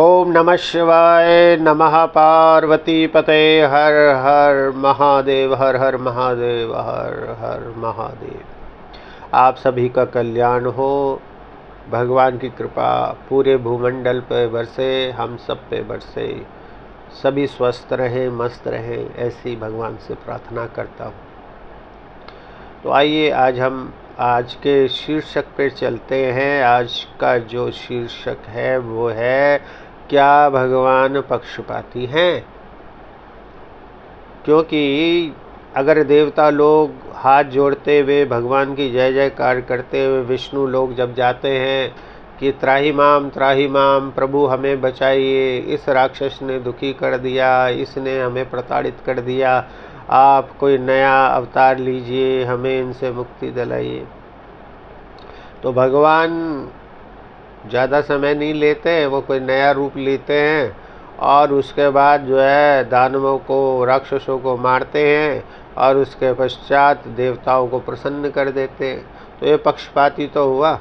ओम नमः शिवाय। नमः पार्वती पते। हर हर महादेव। हर हर महादेव। हर हर महादेव। आप सभी का कल्याण हो, भगवान की कृपा पूरे भूमंडल पे बरसे, हम सब पे बरसे, सभी स्वस्थ रहें, मस्त रहें, ऐसी भगवान से प्रार्थना करता हूँ। तो आइए आज के शीर्षक पे चलते हैं। आज का जो शीर्षक है वो है, क्या भगवान पक्षपाती हैं? क्योंकि अगर देवता लोग हाथ जोड़ते हुए भगवान की जय जयकार करते हुए विष्णु लोग जब जाते हैं कि त्राहि माम प्रभु हमें बचाइए, इस राक्षस ने दुखी कर दिया, इसने हमें प्रताड़ित कर दिया, आप कोई नया अवतार लीजिए, हमें इनसे मुक्ति दिलाइए, तो भगवान ज़्यादा समय नहीं लेते, वो कोई नया रूप लेते हैं और उसके बाद जो है दानवों को, राक्षसों को मारते हैं और उसके पश्चात देवताओं को प्रसन्न कर देते हैं। तो ये पक्षपाती तो हुआ।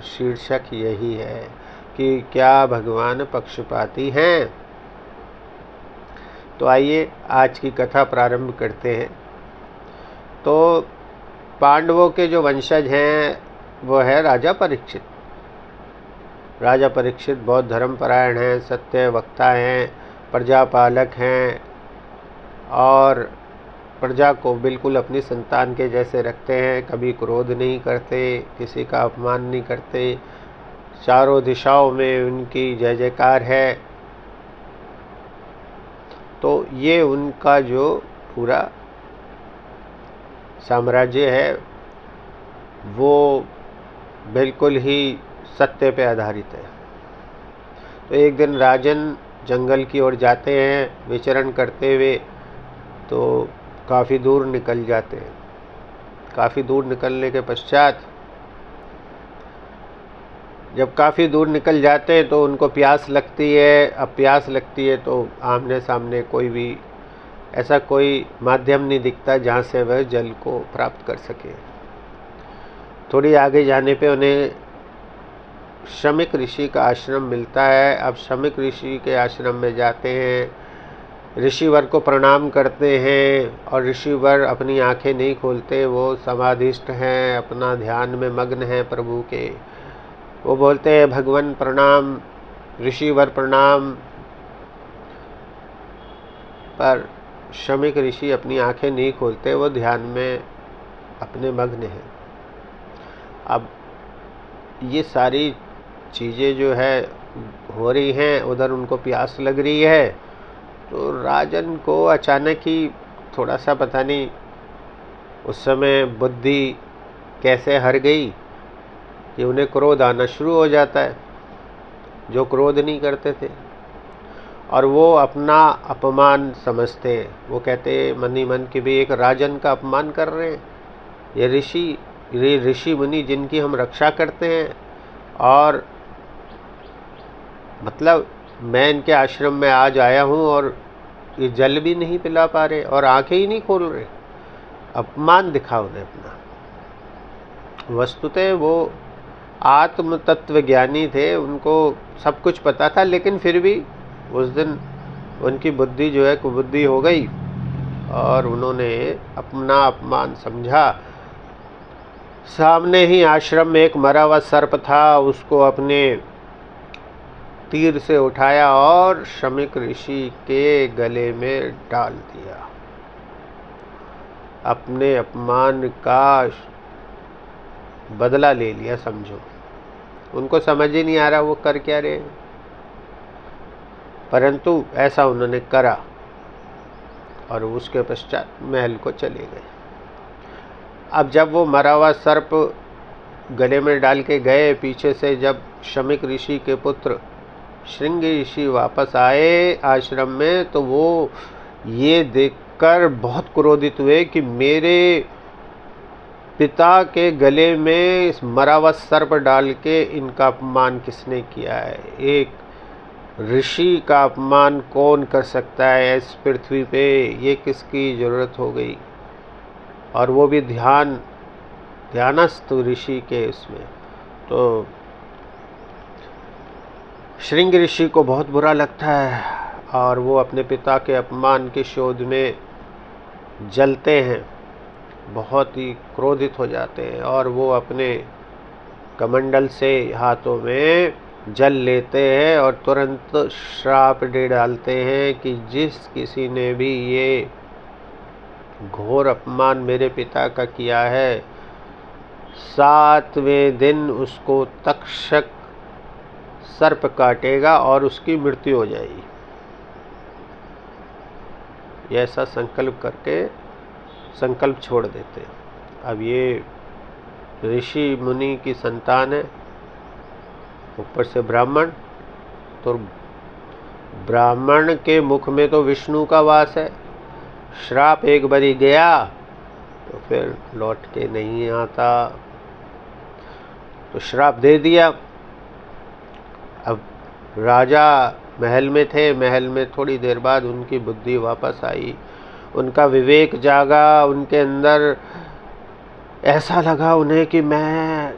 शीर्षक यही है कि क्या भगवान पक्षपाती हैं। तो आइए आज की कथा प्रारंभ करते हैं। तो पांडवों के जो वंशज हैं वो है राजा परीक्षित। राजा परीक्षित बहुत धर्मपरायण हैं, सत्य वक्ता हैं, प्रजापालक हैं और प्रजा को बिल्कुल अपनी संतान के जैसे रखते हैं। कभी क्रोध नहीं करते, किसी का अपमान नहीं करते, चारों दिशाओं में उनकी जय जयकार है। तो ये उनका जो पूरा साम्राज्य है वो बिल्कुल ही सत्य पे आधारित है। तो एक दिन राजन जंगल की ओर जाते हैं विचरण करते हुए, तो काफ़ी दूर निकल जाते हैं। काफ़ी दूर निकलने के पश्चात जब काफ़ी दूर निकल जाते हैं तो उनको प्यास लगती है। अब प्यास लगती है तो आमने सामने कोई भी ऐसा कोई माध्यम नहीं दिखता जहाँ से वह जल को प्राप्त कर सके। थोड़ी आगे जाने पे उन्हें शमिक ऋषि का आश्रम मिलता है। अब शमिक ऋषि के आश्रम में जाते हैं, ऋषिवर को प्रणाम करते हैं और ऋषिवर अपनी आंखें नहीं खोलते, वो समाधिष्ठ हैं, अपना ध्यान में मग्न हैं प्रभु के। वो बोलते हैं भगवान प्रणाम, ऋषिवर प्रणाम, पर शमिक ऋषि अपनी आंखें नहीं खोलते, वो ध्यान में अपने मग्न हैं। अब ये सारी चीज़ें जो है हो रही हैं, उधर उनको प्यास लग रही है। तो राजन को अचानक ही थोड़ा सा पता नहीं उस समय बुद्धि कैसे हर गई कि उन्हें क्रोध आना शुरू हो जाता है, जो क्रोध नहीं करते थे। और वो अपना अपमान समझते हैं। वो कहते मन ही मन कि भी एक राजन का अपमान कर रहे हैं, ये ऋषि मुनि जिनकी हम रक्षा करते हैं, और मतलब मैं इनके आश्रम में आज आया हूँ और ये जल भी नहीं पिला पा रहे और आंखें ही नहीं खोल रहे। अपमान दिखा उन्हें अपना। वस्तुतः वो आत्म तत्व ज्ञानी थे, उनको सब कुछ पता था, लेकिन फिर भी उस दिन उनकी बुद्धि जो है कुबुद्धि हो गई और उन्होंने अपना अपमान समझा। सामने ही आश्रम में एक मरा हुआ सर्प था, उसको अपने तीर से उठाया और शमिक ऋषि के गले में डाल दिया। अपने अपमान का बदला ले लिया समझो। उनको समझ ही नहीं आ रहा वो कर क्या रहे, परंतु ऐसा उन्होंने करा और उसके पश्चात महल को चले गए। अब जब वो मरा हुआ सर्प गले में डाल के गए, पीछे से जब शमिक ऋषि के पुत्र श्रृंग ऋषि वापस आए आश्रम में, तो वो ये देखकर बहुत क्रोधित हुए कि मेरे पिता के गले में इस मरा हुआ सर्प डाल के इनका अपमान किसने किया है। एक ऋषि का अपमान कौन कर सकता है इस पृथ्वी पे, ये किसकी जरूरत हो गई। और वो भी ध्यानस्थ ऋषि के उसमें। तो श्रृंग ऋषि को बहुत बुरा लगता है और वो अपने पिता के अपमान के शोध में जलते हैं, बहुत ही क्रोधित हो जाते हैं और वो अपने कमंडल से हाथों में जल लेते हैं और तुरंत श्राप दे डालते हैं कि जिस किसी ने भी ये घोर अपमान मेरे पिता का किया है, 7वें दिन उसको तक्षक सर्प काटेगा और उसकी मृत्यु हो जाएगी। ऐसा संकल्प करके संकल्प छोड़ देते। अब ये ऋषि मुनि की संतान है, ऊपर से ब्राह्मण, तो ब्राह्मण के मुख में तो विष्णु का वास है। श्राप एक बारी गया तो फिर लौट के नहीं आता, तो श्राप दे दिया। अब राजा महल में थे, महल में थोड़ी देर बाद उनकी बुद्धि वापस आई, उनका विवेक जागा, उनके अंदर ऐसा लगा उन्हें कि मैं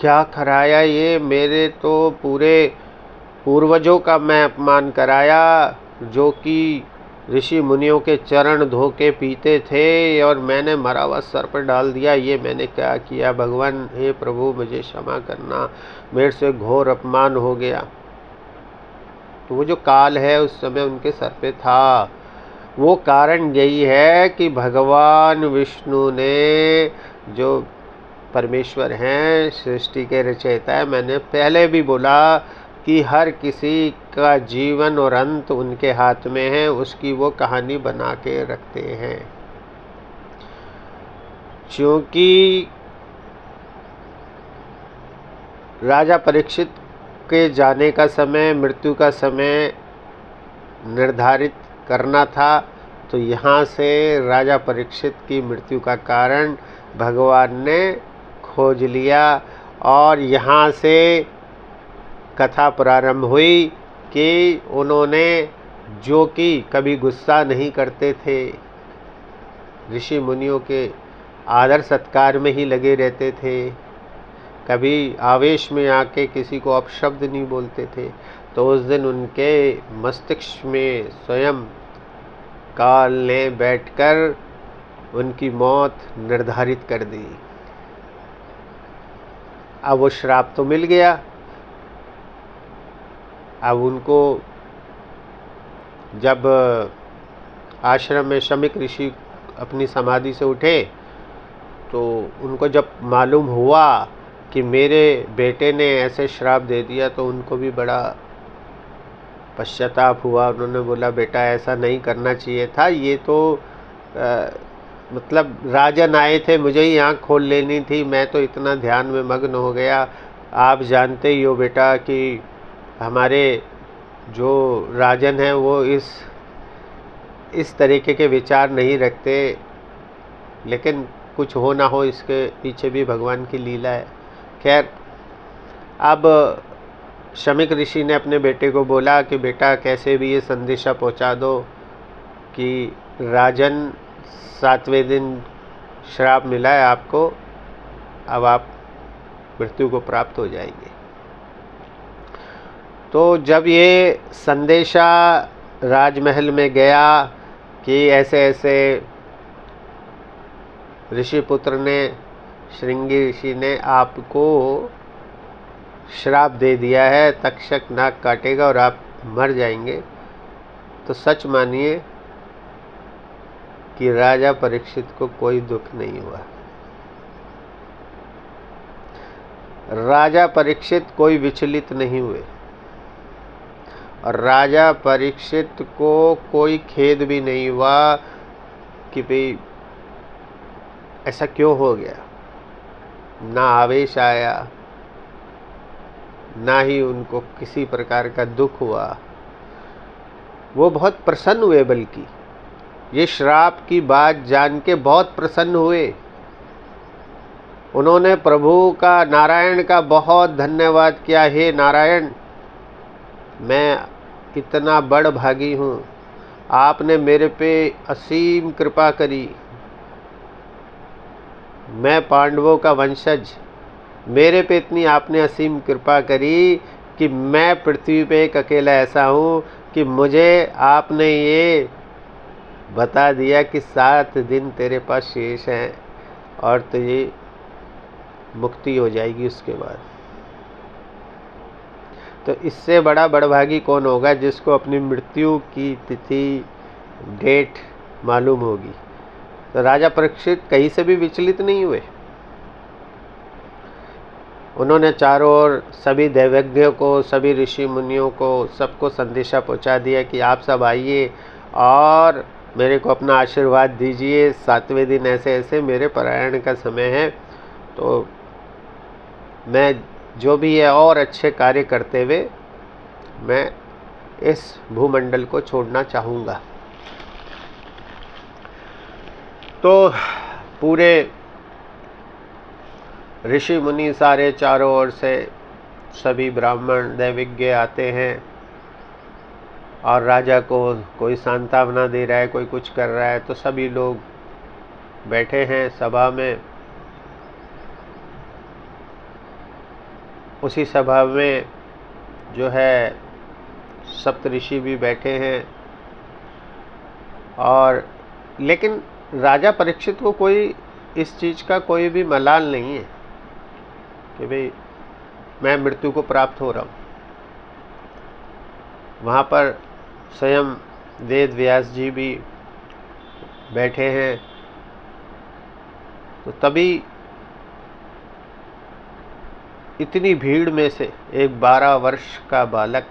क्या कराया, ये मेरे तो पूरे पूर्वजों का मैं अपमान कराया, जो कि ऋषि मुनियों के चरण धो के पीते थे, और मैंने मरा हुआ सर्प डाल दिया। ये मैंने क्या किया भगवान, हे प्रभु मुझे क्षमा करना, मेरे से घोर अपमान हो गया। तो वो जो काल है उस समय उनके सर पे था। वो कारण यही है कि भगवान विष्णु ने, जो परमेश्वर हैं, सृष्टि के रचयिता है, मैंने पहले भी बोला कि हर किसी का जीवन और अंत उनके हाथ में है, उसकी वो कहानी बना के रखते हैं। क्योंकि राजा परीक्षित के जाने का समय, मृत्यु का समय निर्धारित करना था, तो यहाँ से राजा परीक्षित की मृत्यु का कारण भगवान ने खोज लिया और यहाँ से कथा प्रारंभ हुई कि उन्होंने, जो कि कभी गुस्सा नहीं करते थे, ऋषि मुनियों के आदर सत्कार में ही लगे रहते थे, कभी आवेश में आके किसी को अपशब्द नहीं बोलते थे, तो उस दिन उनके मस्तिष्क में स्वयं काल ने बैठकर उनकी मौत निर्धारित कर दी। अब वो श्राप तो मिल गया। अब उनको जब आश्रम में शमीक ऋषि अपनी समाधि से उठे, तो उनको जब मालूम हुआ कि मेरे बेटे ने ऐसे श्राप दे दिया, तो उनको भी बड़ा पश्चाताप हुआ। उन्होंने बोला बेटा ऐसा नहीं करना चाहिए था, ये तो मतलब राजन आए थे, मुझे ही आँख खोल लेनी थी, मैं तो इतना ध्यान में मग्न हो गया। आप जानते ही हो बेटा कि हमारे जो राजन हैं वो इस तरीके के विचार नहीं रखते, लेकिन कुछ हो ना हो इसके पीछे भी भगवान की लीला है। खैर, अब शमीक ऋषि ने अपने बेटे को बोला कि बेटा कैसे भी ये संदेशा पहुंचा दो कि राजन 7वें दिन श्राप मिला है आपको, अब आप मृत्यु को प्राप्त हो जाएंगे। तो जब ये संदेशा राजमहल में गया कि ऐसे ऐसे ऋषि पुत्र ने, श्रृंगी ऋषि ने आपको श्राप दे दिया है, तक्षक नाक काटेगा और आप मर जाएंगे, तो सच मानिए कि राजा परीक्षित को कोई दुख नहीं हुआ। राजा परीक्षित कोई विचलित नहीं हुए और राजा परीक्षित को कोई खेद भी नहीं हुआ कि भाई ऐसा क्यों हो गया। ना आवेश आया, ना ही उनको किसी प्रकार का दुख हुआ। वो बहुत प्रसन्न हुए, बल्कि ये श्राप की बात जान के बहुत प्रसन्न हुए। उन्होंने प्रभु का, नारायण का बहुत धन्यवाद किया। हे नारायण, मैं इतना बड़ भागी हूँ, आपने मेरे पे असीम कृपा करी। मैं पांडवों का वंशज, मेरे पे इतनी आपने असीम कृपा करी कि मैं पृथ्वी पे एक अकेला ऐसा हूँ कि मुझे आपने ये बता दिया कि 7 दिन तेरे पास शेष हैं और तुझे मुक्ति हो जाएगी उसके बाद। तो इससे बड़ा बड़भागी कौन होगा जिसको अपनी मृत्यु की तिथि डेट मालूम होगी। तो राजा परीक्षित कहीं से भी विचलित नहीं हुए। उन्होंने चारों ओर सभी दैवज्ञों को, सभी ऋषि मुनियों को, सबको संदेशा पहुंचा दिया कि आप सब आइए और मेरे को अपना आशीर्वाद दीजिए। 7वें दिन ऐसे ऐसे मेरे पारायण का समय है, तो मैं जो भी है और अच्छे कार्य करते हुए मैं इस भूमंडल को छोड़ना चाहूँगा। तो पूरे ऋषि मुनि सारे चारों ओर से सभी ब्राह्मण दैविज्ञ आते हैं और राजा को कोई सांत्वना दे रहा है, कोई कुछ कर रहा है। तो सभी लोग बैठे हैं सभा में। उसी सभा में जो है सप्तऋषि भी बैठे हैं। और लेकिन राजा परीक्षित को कोई इस चीज़ का कोई भी मलाल नहीं है कि भाई मैं मृत्यु को प्राप्त हो रहा हूँ। वहाँ पर स्वयं वेद व्यास जी भी बैठे हैं। तो तभी इतनी भीड़ में से एक 12 वर्ष का बालक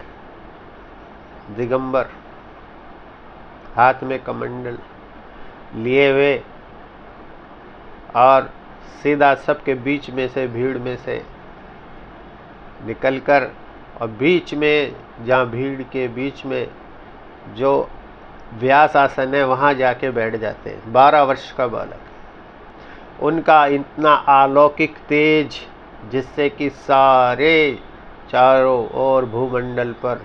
दिगंबर, हाथ में कमंडल लिए हुए और सीधा सबके बीच में से, भीड़ में से निकलकर, और बीच में, जहाँ भीड़ के बीच में जो व्यास आसन है वहाँ जाके बैठ जाते हैं। 12 वर्ष का बालक, उनका इतना अलौकिक तेज जिससे कि सारे चारों ओर भूमंडल पर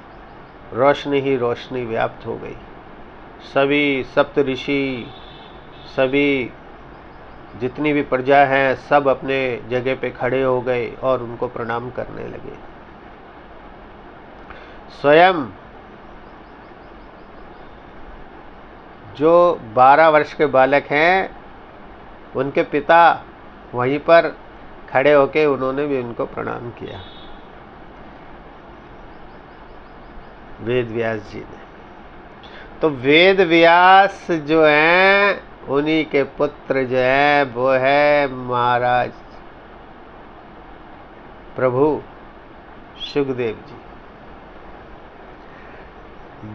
रोशनी ही रोशनी व्याप्त हो गई। सभी सप्तऋषि, सभी जितनी भी प्रजा है, सब अपने जगह पे खड़े हो गए और उनको प्रणाम करने लगे। स्वयं जो 12 वर्ष के बालक हैं उनके पिता वहीं पर खड़े होके उन्होंने भी उनको प्रणाम किया, वेद व्यास जी ने। तो वेद व्यास जो हैं उन्हीं के पुत्र जो हैं वो है महाराज प्रभु सुखदेव जी,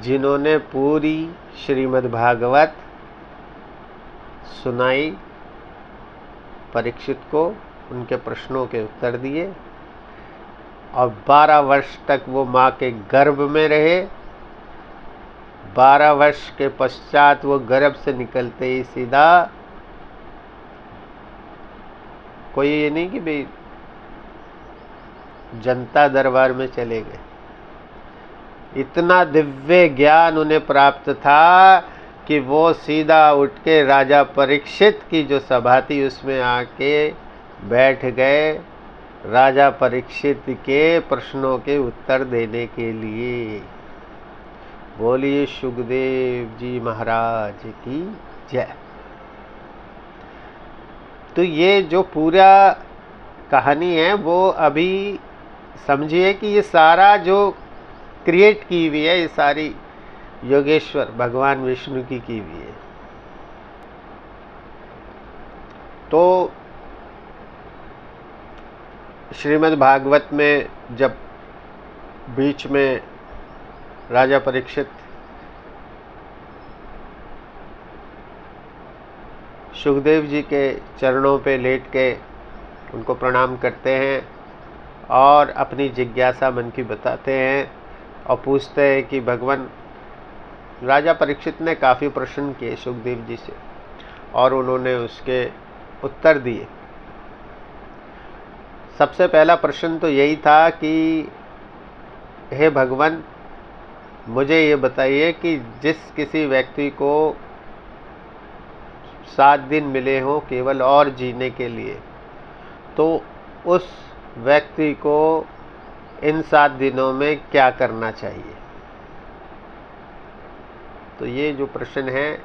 जिन्होंने पूरी श्रीमद् भागवत सुनाई परीक्षित को, उनके प्रश्नों के उत्तर दिए और 12 वर्ष तक वो माँ के गर्भ में रहे। 12 वर्ष के पश्चात वो गर्भ से निकलते ही सीधा, कोई ये नहीं कि भाई जनता दरबार में चले गए। इतना दिव्य ज्ञान उन्हें प्राप्त था कि वो सीधा उठ के राजा परीक्षित की जो सभा थी उसमें आके बैठ गए, राजा परीक्षित के प्रश्नों के उत्तर देने के लिए। बोलिए सुखदेव जी महाराज की जय। तो ये जो पूरा कहानी है वो अभी समझिए कि ये सारा जो क्रिएट की हुई है, ये सारी योगेश्वर भगवान विष्णु की हुई है। तो श्रीमद् भागवत में जब बीच में राजा परीक्षित सुखदेव जी के चरणों पे लेट के उनको प्रणाम करते हैं और अपनी जिज्ञासा मन की बताते हैं और पूछते हैं कि भगवान, राजा परीक्षित ने काफ़ी प्रश्न किए सुखदेव जी से और उन्होंने उसके उत्तर दिए। सबसे पहला प्रश्न तो यही था कि हे भगवान, मुझे ये बताइए कि जिस किसी व्यक्ति को 7 दिन मिले हों केवल और जीने के लिए, तो उस व्यक्ति को इन 7 दिनों में क्या करना चाहिए? तो ये जो प्रश्न है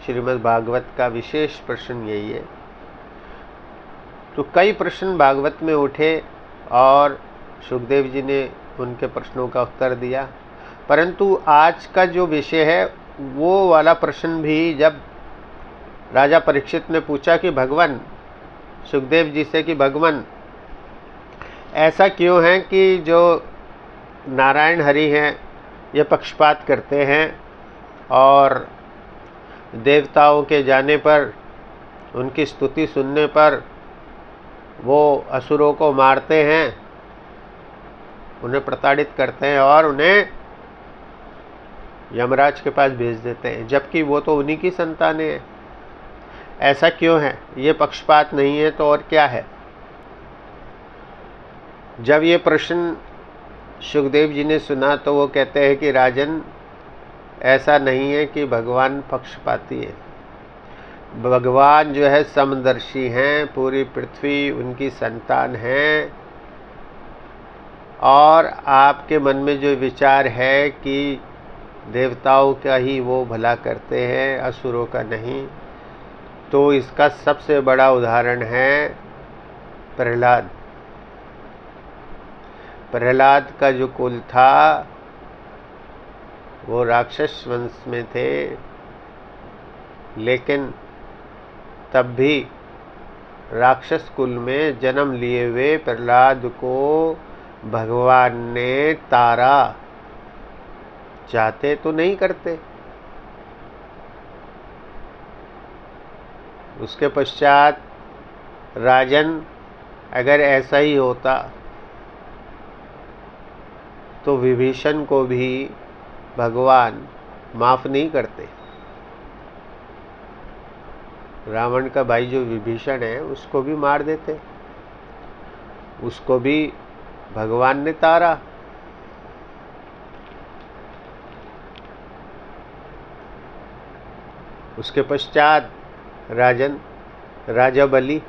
श्रीमद् भागवत का विशेष प्रश्न यही है। तो कई प्रश्न भागवत में उठे और सुखदेव जी ने उनके प्रश्नों का उत्तर दिया, परंतु आज का जो विषय है वो वाला प्रश्न भी जब राजा परीक्षित ने पूछा कि भगवान सुखदेव जी से कि भगवान ऐसा क्यों है कि जो नारायण हरि हैं ये पक्षपात करते हैं और देवताओं के जाने पर उनकी स्तुति सुनने पर वो असुरों को मारते हैं, उन्हें प्रताड़ित करते हैं और उन्हें यमराज के पास भेज देते हैं, जबकि वो तो उन्हीं की संतानें हैं। ऐसा क्यों है? ये पक्षपात नहीं है तो और क्या है? जब ये प्रश्न सुखदेव जी ने सुना तो वो कहते हैं कि राजन, ऐसा नहीं है कि भगवान पक्षपाती है। भगवान जो है समदर्शी हैं, पूरी पृथ्वी उनकी संतान है, और आपके मन में जो विचार है कि देवताओं का ही वो भला करते हैं, असुरों का नहीं, तो इसका सबसे बड़ा उदाहरण है प्रहलाद। प्रहलाद का जो कुल था वो राक्षस वंश में थे, लेकिन तब भी राक्षस कुल में जन्म लिए हुए प्रहलाद को भगवान ने तारा। चाहते तो नहीं करते। उसके पश्चात राजन, अगर ऐसा ही होता तो विभीषण को भी भगवान माफ नहीं करते। रावण का भाई जो विभीषण है उसको भी मार देते, उसको भी भगवान ने तारा। उसके पश्चात राजा बलि,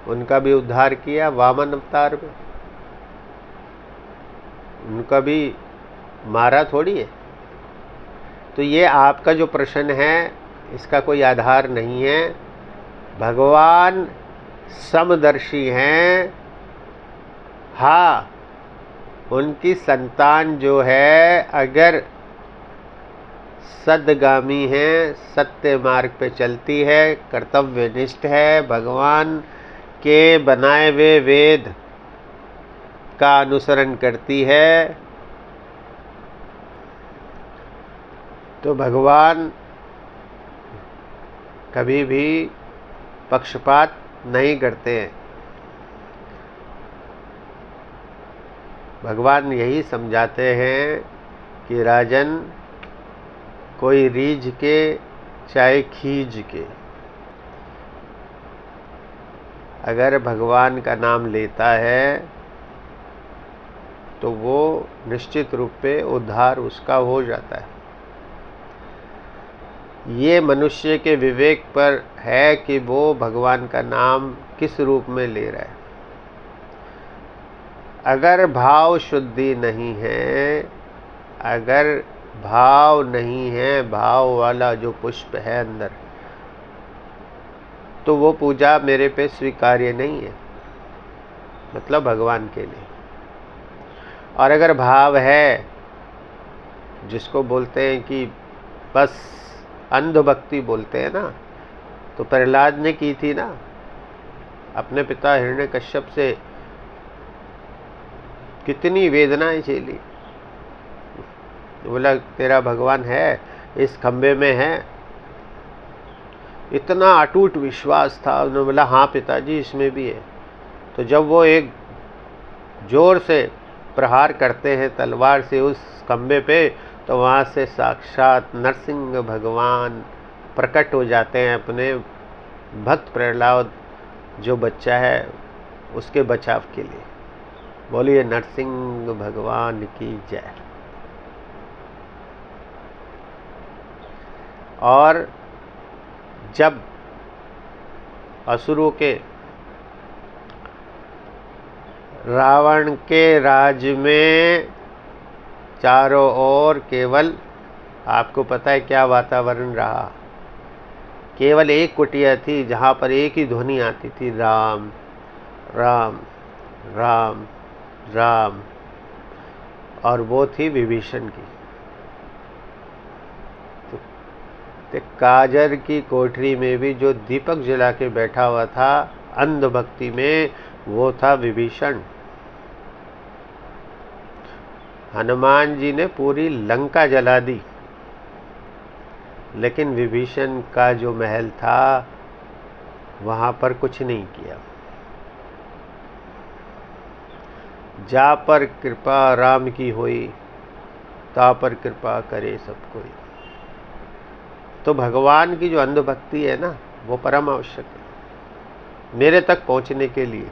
उनका भी उद्धार किया वामन अवतार में, उनका भी मारा थोड़ी है। तो ये आपका जो प्रश्न है इसका कोई आधार नहीं है। भगवान समदर्शी हैं। हाँ, उनकी संतान जो है अगर सद्गामी है, सत्य मार्ग पे चलती है, कर्तव्यनिष्ठ है, भगवान के बनाए हुए वेद का अनुसरण करती है, तो भगवान कभी भी पक्षपात नहीं करते हैं। भगवान यही समझाते हैं कि राजन, कोई रीझ के चाहे खींच के अगर भगवान का नाम लेता है तो वो निश्चित रूप पे उद्धार उसका हो जाता है। ये मनुष्य के विवेक पर है कि वो भगवान का नाम किस रूप में ले रहा है। अगर भाव शुद्धि नहीं है, अगर भाव नहीं है, भाव वाला जो पुष्प है अंदर, तो वो पूजा मेरे पे स्वीकार्य नहीं है, मतलब भगवान के लिए। और अगर भाव है, जिसको बोलते हैं कि बस अंधभक्ति बोलते हैं ना, तो प्रहलाद ने की थी ना, अपने पिता हिरण्यकश्यप से कितनी वेदनाएं झेली। बोला तेरा भगवान है, इस खंबे में है। इतना अटूट विश्वास था। उन्होंने बोला हाँ पिताजी, इसमें भी है। तो जब वो एक जोर से प्रहार करते हैं तलवार से उस खंबे पे, तो वहाँ से साक्षात नरसिंह भगवान प्रकट हो जाते हैं अपने भक्त प्रहलाद जो बच्चा है उसके बचाव के लिए। बोलिए नरसिंह भगवान की जय। और जब असुरों के रावण के राज में चारों ओर केवल, आपको पता है क्या वातावरण रहा, केवल एक कुटिया थी जहाँ पर एक ही ध्वनि आती थी, राम राम राम राम, और वो थी विभीषण की। तो काजर की कोठरी में भी जो दीपक जला के बैठा हुआ था अंध भक्ति में, वो था विभीषण। हनुमान जी ने पूरी लंका जला दी, लेकिन विभीषण का जो महल था वहाँ पर कुछ नहीं किया। जा पर कृपा राम की होई, ता पर कृपा करे सब कोई। तो भगवान की जो अंधभक्ति है ना, वो परम आवश्यक है मेरे तक पहुंचने के लिए,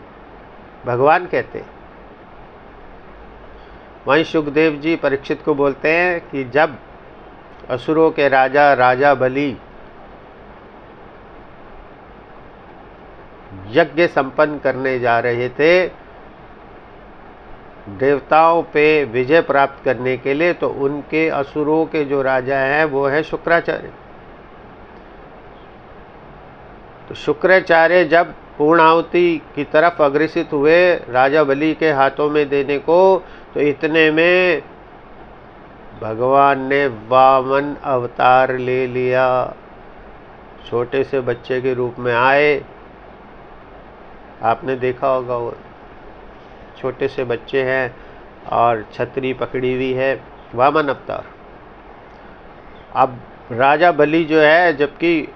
भगवान कहते हैं। वहीं सुखदेव जी परीक्षित को बोलते हैं कि जब असुरों के राजा बलि यज्ञ संपन्न करने जा रहे थे देवताओं पे विजय प्राप्त करने के लिए, तो उनके असुरों के जो राजा हैं वो है शुक्राचार्य। तो शुक्राचार्य जब पूर्णाहुति की तरफ अग्रसित हुए राजा बलि के हाथों में देने को, तो इतने में भगवान ने वामन अवतार ले लिया, छोटे से बच्चे के रूप में आए। आपने देखा होगा, वो छोटे से बच्चे हैं और छतरी पकड़ी हुई है, वामन अवतार। अब राजा बलि जो है, जबकि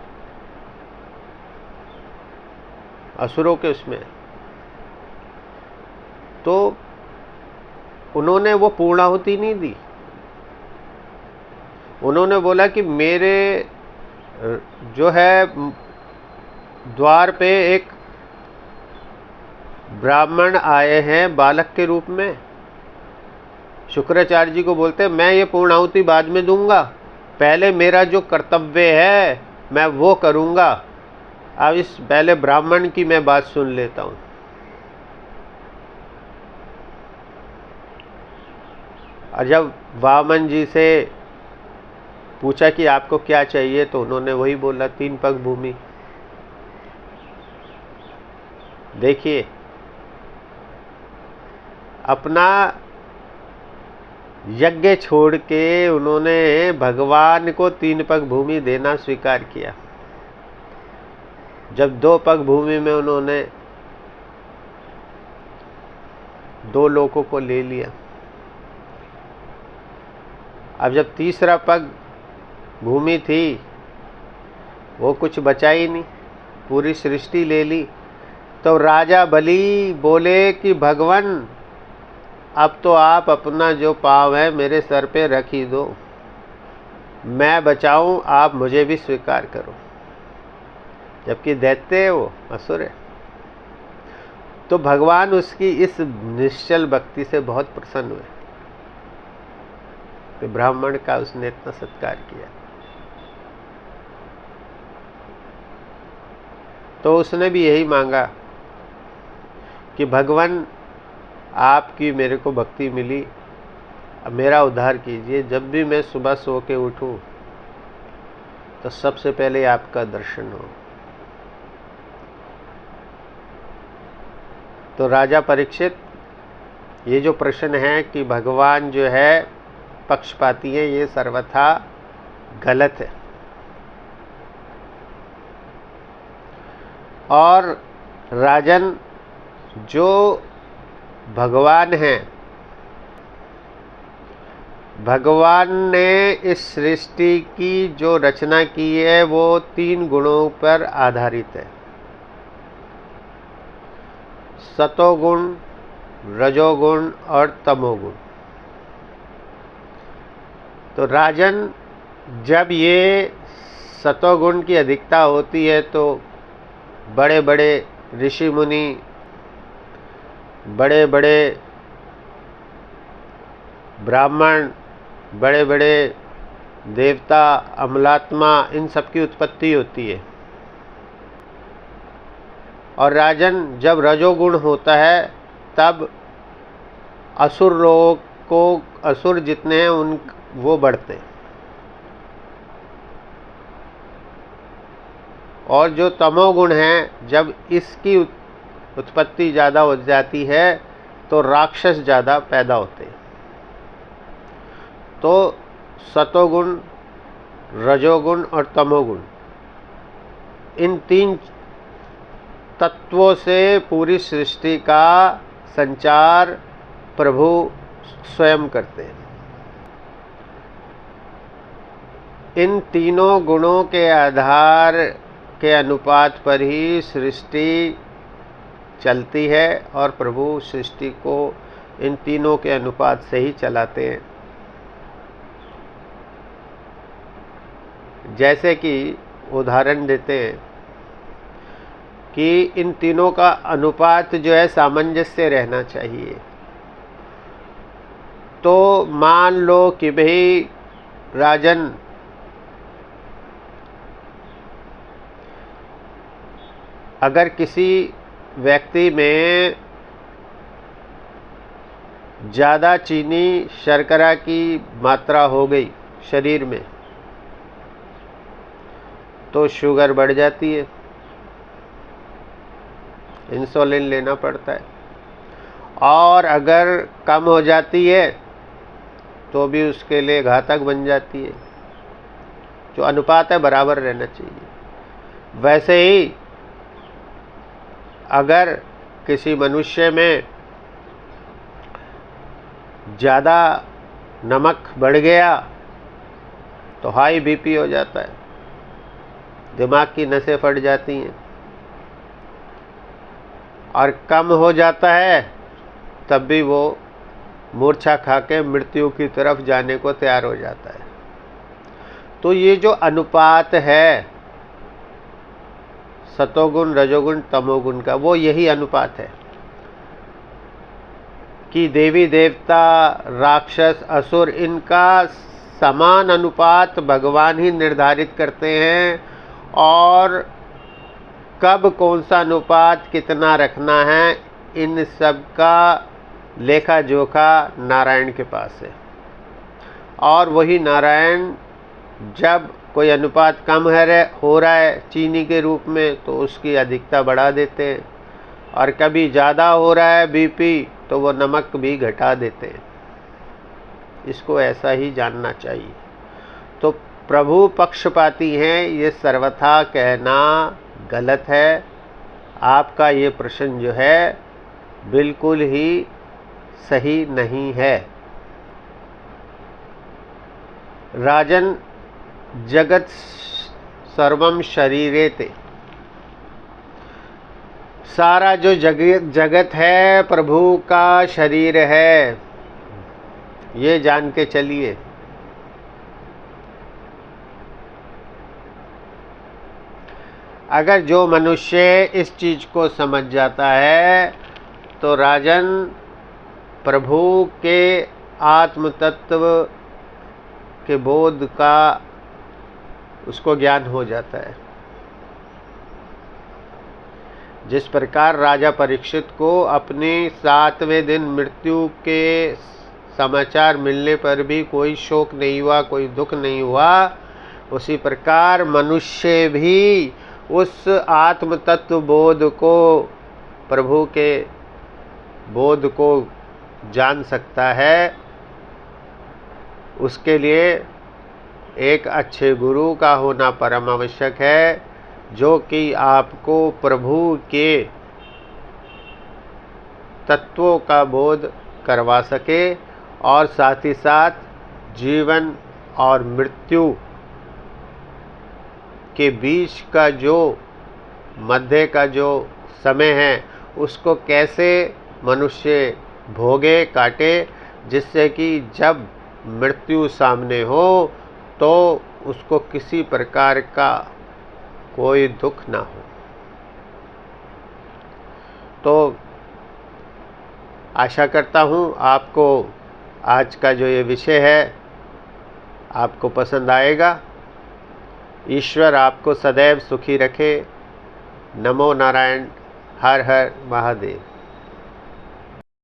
असुरों के उसमें, तो उन्होंने वो पूर्णाहुति नहीं दी। उन्होंने बोला कि मेरे जो है द्वार पे एक ब्राह्मण आए हैं बालक के रूप में। शुक्राचार्य जी को बोलते हैं मैं ये पूर्णाहुति बाद में दूंगा, पहले मेरा जो कर्तव्य है मैं वो करूंगा, अब इस पहले ब्राह्मण की मैं बात सुन लेता हूं। और जब वामन जी से पूछा कि आपको क्या चाहिए, तो उन्होंने वही बोला, 3 पग भूमि। देखिए, अपना यज्ञ छोड़ के उन्होंने भगवान को 3 पग भूमि देना स्वीकार किया। जब 2 पग भूमि में उन्होंने 2 लोगों को ले लिया, अब जब तीसरा पग भूमि थी वो कुछ बचा ही नहीं, पूरी सृष्टि ले ली। तो राजा बलि बोले कि भगवान अब तो आप अपना जो पाँव है मेरे सर पे रख ही दो, मैं बचाऊं, आप मुझे भी स्वीकार करो। जबकि दैत्य है, वो असुर है। तो भगवान उसकी इस निश्चल भक्ति से बहुत प्रसन्न हुए, तो ब्राह्मण का उसने इतना सत्कार किया। तो उसने भी यही मांगा कि भगवान आपकी मेरे को भक्ति मिली, अब मेरा उद्धार कीजिए। जब भी मैं सुबह सो के उठूं तो सबसे पहले आपका दर्शन हो। तो राजा परीक्षित, ये जो प्रश्न है कि भगवान जो है पक्षपाती है, ये सर्वथा गलत है। और राजन, जो भगवान हैं, भगवान ने इस सृष्टि की जो रचना की है वो 3 गुणों पर आधारित है, सतोगुण, रजोगुण और तमोगुण। तो राजन, जब ये सतोगुण की अधिकता होती है तो बड़े बड़े ऋषि मुनि, बड़े बड़े ब्राह्मण, बड़े बड़े देवता, अमलात्मा, इन सब की उत्पत्ति होती है। और राजन, जब रजोगुण होता है तब असुर लोग को, असुर जितने हैं उन वो बढ़ते हैं। और जो तमोगुण है, जब इसकी उत्पत्ति ज़्यादा हो जाती है तो राक्षस ज़्यादा पैदा होते हैं। तो सतोगुण, रजोगुण और तमोगुण, इन 3 तत्वों से पूरी सृष्टि का संचार प्रभु स्वयं करते हैं। इन तीनों गुणों के आधार के अनुपात पर ही सृष्टि चलती है और प्रभु सृष्टि को इन तीनों के अनुपात से ही चलाते हैं। जैसे कि उदाहरण देते हैं कि इन तीनों का अनुपात जो है सामंजस्य रहना चाहिए। तो मान लो कि भाई राजन, अगर किसी व्यक्ति में ज़्यादा चीनी शर्करा की मात्रा हो गई शरीर में तो शुगर बढ़ जाती है, इंसुलिन लेना पड़ता है। और अगर कम हो जाती है तो भी उसके लिए घातक बन जाती है। जो अनुपात है बराबर रहना चाहिए। वैसे ही अगर किसी मनुष्य में ज़्यादा नमक बढ़ गया तो हाई बीपी हो जाता है, दिमाग की नसें फट जाती हैं। और कम हो जाता है तब भी वो मूर्छा खा के मृत्यु की तरफ जाने को तैयार हो जाता है। तो ये जो अनुपात है सतोगुण, रजोगुण, तमोगुण का, वो यही अनुपात है कि देवी देवता, राक्षस, असुर, इनका समान अनुपात भगवान ही निर्धारित करते हैं। और कब कौन सा अनुपात कितना रखना है, इन सब का लेखा जोखा नारायण के पास है। और वही नारायण जब कोई अनुपात कम हो रहा है चीनी के रूप में तो उसकी अधिकता बढ़ा देते हैं, और कभी ज़्यादा हो रहा है बीपी तो वो नमक भी घटा देते हैं। इसको ऐसा ही जानना चाहिए। तो प्रभु पक्षपाती हैं, ये सर्वथा कहना गलत है। आपका ये प्रश्न जो है बिल्कुल ही सही नहीं है। राजन, जगत सर्वम शरीरेते, सारा जो जगत है प्रभु का शरीर है, ये जान के चलिए। अगर जो मनुष्य इस चीज को समझ जाता है तो राजन प्रभु के आत्म तत्व के बोध का उसको ज्ञान हो जाता है। जिस प्रकार राजा परीक्षित को अपने 7वें दिन मृत्यु के समाचार मिलने पर भी कोई शोक नहीं हुआ, कोई दुख नहीं हुआ, उसी प्रकार मनुष्य भी उस आत्म तत्व बोध को, प्रभु के बोध को जान सकता है। उसके लिए एक अच्छे गुरु का होना परम आवश्यक है, जो कि आपको प्रभु के तत्वों का बोध करवा सके और साथ ही साथ जीवन और मृत्यु के बीच का जो मध्य का जो समय है उसको कैसे मनुष्य भोगे, काटे, जिससे कि जब मृत्यु सामने हो तो उसको किसी प्रकार का कोई दुख ना हो। तो आशा करता हूँ आपको आज का जो ये विषय है आपको पसंद आएगा। ईश्वर आपको सदैव सुखी रखे। नमो नारायण। हर हर महादेव।